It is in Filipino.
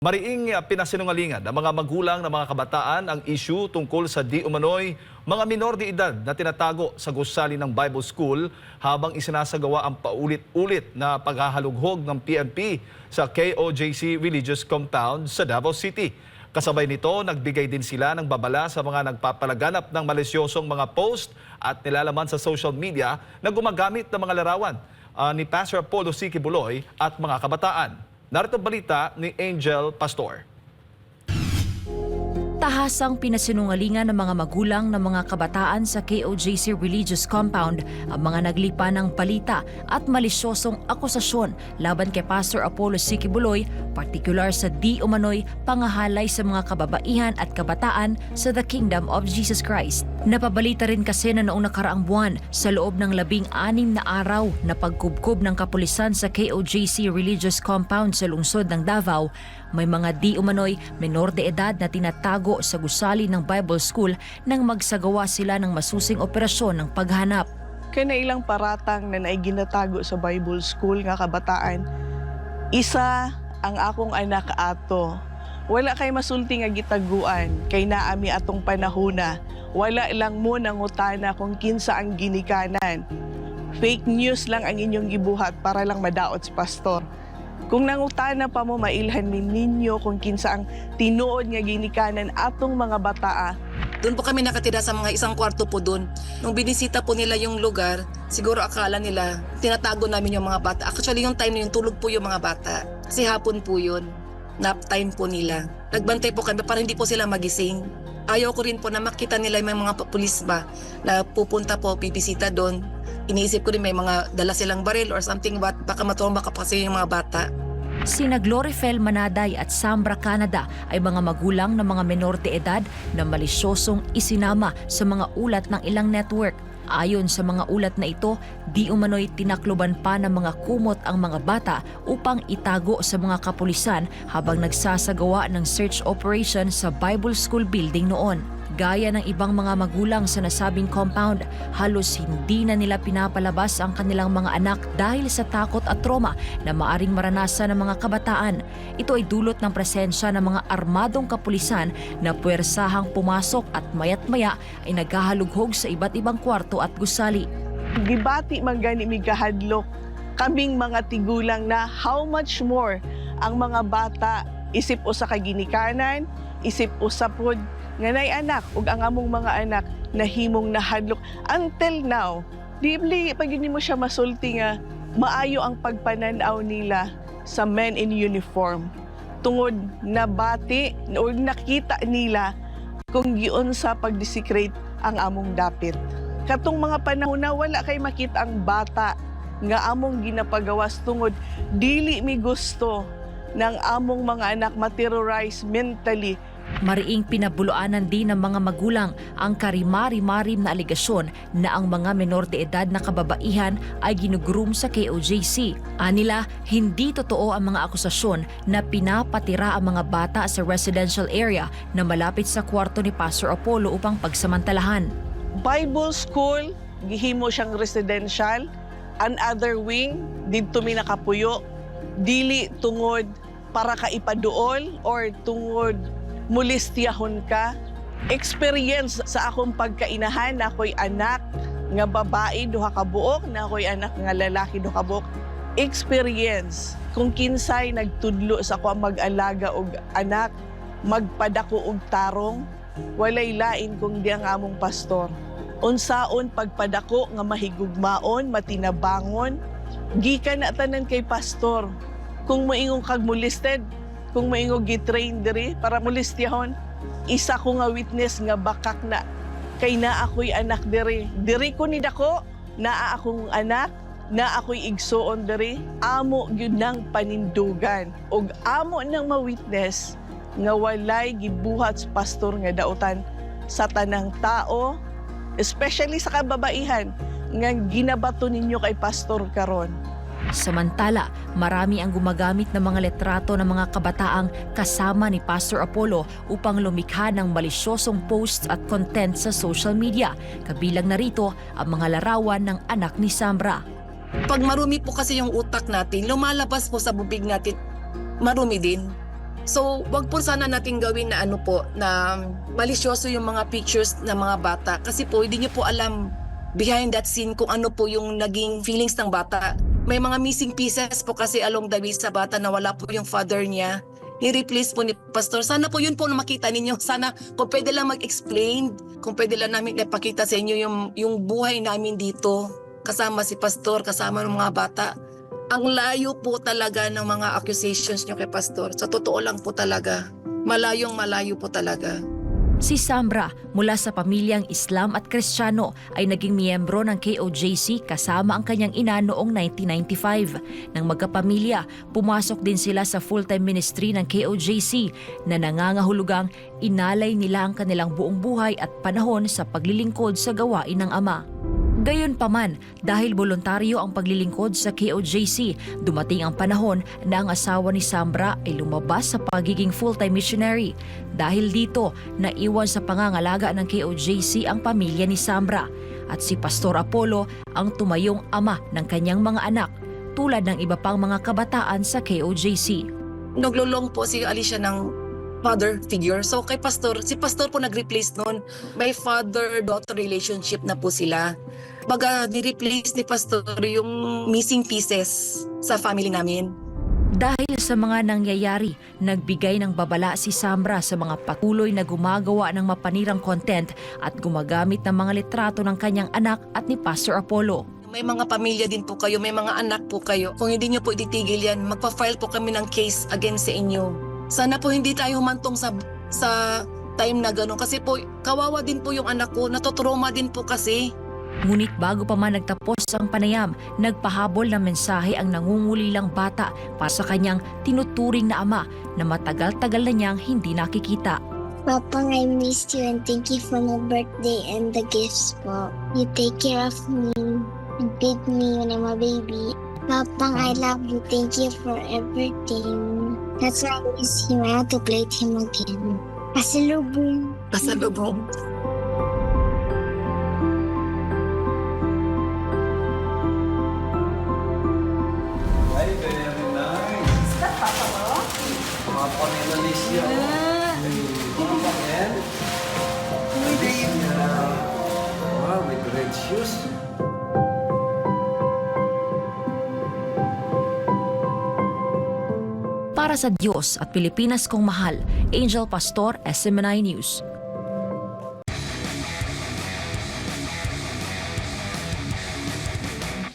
Mariing pinasinungalingan ng mga magulang ng mga kabataan ang issue tungkol sa di umano'y mga minor de edad na tinatago sa gusali ng Bible School habang isinasagawa ang paulit-ulit na paghahalughog ng PNP sa KOJC Religious Compound sa Davao City. Kasabay nito, nagbigay din sila ng babala sa mga nagpapalaganap ng malisyosong mga post at nilalaman sa social media na gumagamit ng mga larawan ni Pastor Apollo C. Kibuloy at mga kabataan. Narito balita ni Angel Pastor. Tahasang pinasinungalingan ng mga magulang ng mga kabataan sa KOJC Religious Compound ang mga naglipa ng balita at malisyosong akusasyon laban kay Pastor Apollo C. Kibuloy, partikular sa di umano'y pangahalay sa mga kababaihan at kabataan sa The Kingdom of Jesus Christ. Napabalita rin kasi na noong nakaraang buwan sa loob ng 16 na araw na pagkubkob ng kapulisan sa KOJC Religious Compound sa lungsod ng Davao, may mga di umano'y menor de edad na tinatago sa gusali ng Bible School nang magsagawa sila ng masusing operasyon ng paghanap. Kanailang paratang na naiginatago sa Bible School nga kabataan, isa ang akong anak ato. Wala kay masulti nga gitaguan, kay naami atong panahuna. Wala lang mo nangutana kung kinsa ang ginikanan. Fake news lang ang inyong gibuhat para lang madaot si pastor. Kung nangutana pa mo, mailhan min ninyo kung kinsa ang tinuod nga ginikanan atong mga bataa. Doon po kami nakatira sa mga isang kwarto po doon. Nung binisita po nila yung lugar, siguro akala nila tinatago namin yung mga bata. Actually yung time na yung tulog po yung mga bata. Kasi hapon po yun. Nap time po nila. Nagbantay po kami para hindi po sila magising. Ayaw ko rin po na makita nila yung mga pulis ba na pupunta po, bibisita doon. Iniisip ko rin may mga dala silang baril or something, baka matumba kasi yung mga bata. Sina Glorifel Manaday at Sambra Canada ay mga magulang ng mga menor de edad na malisyosong isinama sa mga ulat ng ilang network. Ayon sa mga ulat na ito, di umano'y tinakloban pa ng mga kumot ang mga bata upang itago sa mga kapulisan habang nagsasagawa ng search operation sa Bible School building noon. Gaya ng ibang mga magulang sa nasabing compound, halos hindi na nila pinapalabas ang kanilang mga anak dahil sa takot at trauma na maaring maranasan ng mga kabataan. Ito ay dulot ng presensya ng mga armadong kapulisan na puwersahang pumasok at mayat-maya ay naghahalughog sa iba't ibang kwarto at gusali. Gibati man gani mi kahadlok kaming mga tigulang na how much more ang mga bata isip usa ka ginikanan, isip usa pod nganay anak ug ang among mga anak nahimong nahadlok until now. Dibli pag mo siya masulti nga maayo ang pagpananaw nila sa men in uniform tungod nabati o nakita nila kung giun sa pagdesecrate ang among dapit. Katong mga panahon na wala kay makita ang bata nga among ginapagawas tungod dili mi gusto ng among mga anak ma-terrorize mentally. Mariing pinabuluanan din ng mga magulang ang karimari-marim na aligasyon na ang mga menor de edad na kababaihan ay ginugroom sa KOJC. Anila, hindi totoo ang mga akusasyon na pinapatira ang mga bata sa residential area na malapit sa kwarto ni Pastor Apollo upang pagsamantalahan. Bible School, gihimo siyang residential. Another wing, dito mi nakapuyo. Dili tungod para ka ipaduol or tungod mulistiyahon ka. Experience sa akong pagkainahan na ako'y anak nga babae duha ka buok, na ako'y anak nga lalaki duha ka buok. Experience kung kinsay nagtudlo sa ako mag-alaga og anak, magpadako og tarong, walay lain kung di ang among pastor. Unsaon pagpadako nga mahigugmaon, matinabangon, gikan na tanan kay pastor. Kung moingong kag molested, kung moingong gitrain diri para molestiyahon, isa ko nga witness nga bakak na kay na ako'y anak diri. Diri ko ni dako, naa akong anak, na ako'y igsuon diri, amo gyud nang panindugan. Og amo nang ma-witness nga walay gibuhat sa pastor nga dautan sa tanang tao, especially sa kababaihan nga ginabato ninyo kay pastor karon. Samantala, marami ang gumagamit ng mga litrato ng mga kabataang kasama ni Pastor Apollo upang lumikha ng malisyosong posts at content sa social media. Kabilang narito ang mga larawan ng anak ni Sambra. Pag marumi po kasi yung utak natin, lumalabas po sa bubig natin, marumi din. So, wag po sana natin gawin na na malisyoso yung mga pictures ng mga bata. Kasi po, hindi niyo po alam behind that scene kung ano po yung naging feelings ng bata. May mga missing pieces po kasi along the way sa bata na wala po yung father niya. Ni-replace po ni Pastor. Sana po yun po na makita ninyo. Sana kung pwede lang mag-explain, kung pwede lang namin ipakita sa inyo yung buhay namin dito. Kasama si Pastor, kasama ng mga bata. Ang layo po talaga ng mga accusations nyo kay Pastor. Sa totoo lang po talaga. Malayong malayo po talaga. Si Sambra, mula sa pamilyang Islam at Kristiyano, ay naging miyembro ng KOJC kasama ang kanyang ina noong 1995. Nang magkapamilya, pumasok din sila sa full-time ministry ng KOJC na nangangahulugang inalay nila ang kanilang buong buhay at panahon sa paglilingkod sa gawain ng Ama. Gayunpaman, dahil voluntaryo ang paglilingkod sa KOJC, dumating ang panahon na ang asawa ni Sambra ay lumabas sa pagiging full-time missionary. Dahil dito, naiwan sa pangangalaga ng KOJC ang pamilya ni Sambra at si Pastor Apollo ang tumayong ama ng kanyang mga anak, tulad ng iba pang mga kabataan sa KOJC. Naglulong po si Alicia ng father figure. So kay Pastor, si Pastor po nag-replace noon. May father-daughter relationship na po sila. Baga, ni-replace ni Pastor yung missing pieces sa family namin. Dahil sa mga nangyayari, nagbigay ng babala si Sambra sa mga patuloy na gumagawa ng mapanirang content at gumagamit ng mga litrato ng kanyang anak at ni Pastor Apollo. May mga pamilya din po kayo, may mga anak po kayo. Kung hindi nyo po ititigil yan, magpa-file po kami ng case against sa inyo. Sana po hindi tayo humantong sa time na gano'n. Kasi po, kawawa din po yung anak ko, natotrauma din po kasi. Ngunit bago pa man nagtapos ang panayam, nagpahabol ng mensahe ang nangungulilang bata para sa kanyang tinuturing na ama na matagal-tagal na niyang hindi nakikita. Papang, I missed you and thank you for my birthday and the gifts po. You take care of me and feed me when I'm a baby. Papang, I love you. Thank you for everything. That's why I miss him. I want to play with him again. Pasalubong. Pasalubong. Ay, very nice. Papa mo? Papa ni Alicia. Papa and Alicia. Wow, with red shoes. Para sa Diyos at Pilipinas kong mahal, Angel Pastor, SMNI News.